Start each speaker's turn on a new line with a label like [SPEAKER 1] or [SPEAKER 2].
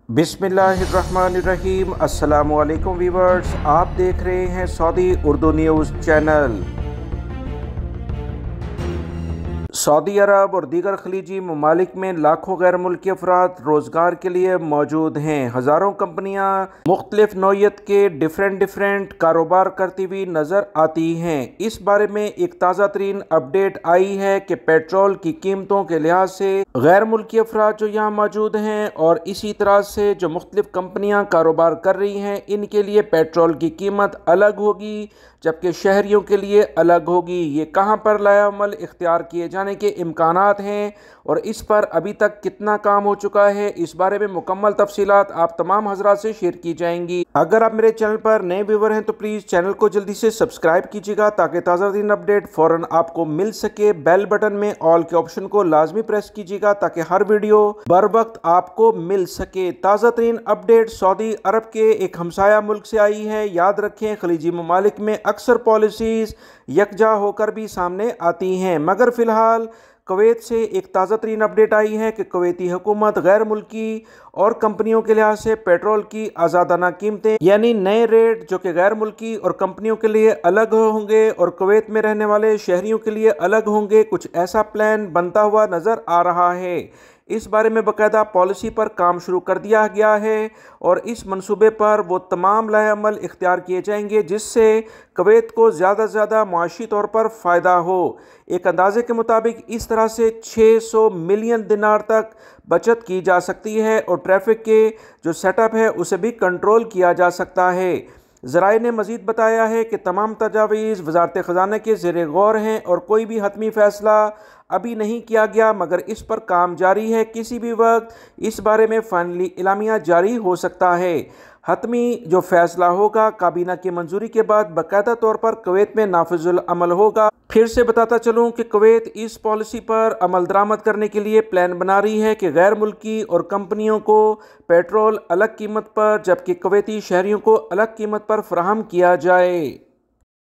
[SPEAKER 1] बिस्मिल्लाहिर्रहमानिर्रहीम। अस्सलामुअलैकुम वीवर्स, आप देख रहे हैं सऊदी उर्दू न्यूज़ चैनल। सऊदी अरब और दीगर खलीजी ममालिक में लाखों गैर मुल्की अफराद रोज़गार के लिए मौजूद हैं। हज़ारों कंपनियाँ मुख्तलिफ नौइयत के डिफरेंट कारोबार करती हुई नज़र आती हैं। इस बारे में एक ताज़ा तरीन अपडेट आई है कि पेट्रोल की कीमतों के लिहाज से गैर मुल्की अफराद जो यहाँ मौजूद हैं और इसी तरह से जो मुख्तलिफ कंपनियाँ कारोबार कर रही हैं, इनके लिए पेट्रोल की कीमत अलग होगी, जबकि शहरियों के लिए अलग होगी। ये कहाँ पर लाएअमल इख्तियार किए जाने के इम्कानात हैं और इस पर अभी तक कितना काम हो चुका है, इस बारे में मुकम्मल तफसीलात आप तमाम हजरात से शेयर की जाएंगी। अगर आप मेरे चैनल पर नए व्यूवर हैं तो प्लीज़ चैनल को जल्दी से सब्सक्राइब कीजिएगा ताकि ताज़ा तरीन अपडेट फ़ौरन आपको मिल सके। बेल बटन में ऑल के ऑप्शन को लाजमी प्रेस कीजिएगा ताकि हर वीडियो बर वक्त आपको मिल सके। ताज़ा तरीन अपडेट सऊदी अरब के एक हमसाया मुल्क से आई है। याद रखें, खलीजी ममालिक में अक्सर पॉलिसीज़ यकजा होकर भी सामने आती हैं, मगर फ़िलहाल कुवैत से एक ताज़ा तरीन अपडेट आई है कि कुवैती हुकूमत गैर मुल्की और कंपनियों के लिहाज से पेट्रोल की आज़ादाना कीमतें यानी नए रेट जो कि गैर मुल्की और कंपनियों के लिए अलग होंगे और कुवैत में रहने वाले शहरियों के लिए अलग होंगे, कुछ ऐसा प्लान बनता हुआ नज़र आ रहा है। इस बारे में बाकायदा पॉलिसी पर काम शुरू कर दिया गया है और इस मंसूबे पर वो तमाम लाएअमल इख्तियार किए जाएंगे जिससे कुवैत को ज़्यादा से ज़्यादा मुआशी तौर पर फ़ायदा हो। एक अंदाजे के मुताबिक इस तरह से 600 मिलियन दिनार तक बचत की जा सकती है और ट्रैफिक के जो सेटअप है उसे भी कंट्रोल किया जा सकता है। ज़राए ने मज़ीद बताया है कि तमाम तजावीज़ वज़ारत ख़ज़ाना के ज़ेर गौर हैं और कोई भी हतमी फ़ैसला अभी नहीं किया गया, मगर इस पर काम जारी है। किसी भी वक्त इस बारे में फ़ाइनली एलामिया जारी हो सकता है। हतमी जो फ़ैसला होगा काबीना की मंजूरी के बाद बाकायदा तौर पर कुवैत में नाफिजुल अमल होगा। फिर से बताता चलूँ कि कुवैत इस पॉलिसी पर अमल दरामद करने के लिए प्लान बना रही है कि गैर मुल्की और कंपनियों को पेट्रोल अलग कीमत पर जबकि कुवैती शहरियों को अलग कीमत पर फराहम किया जाए।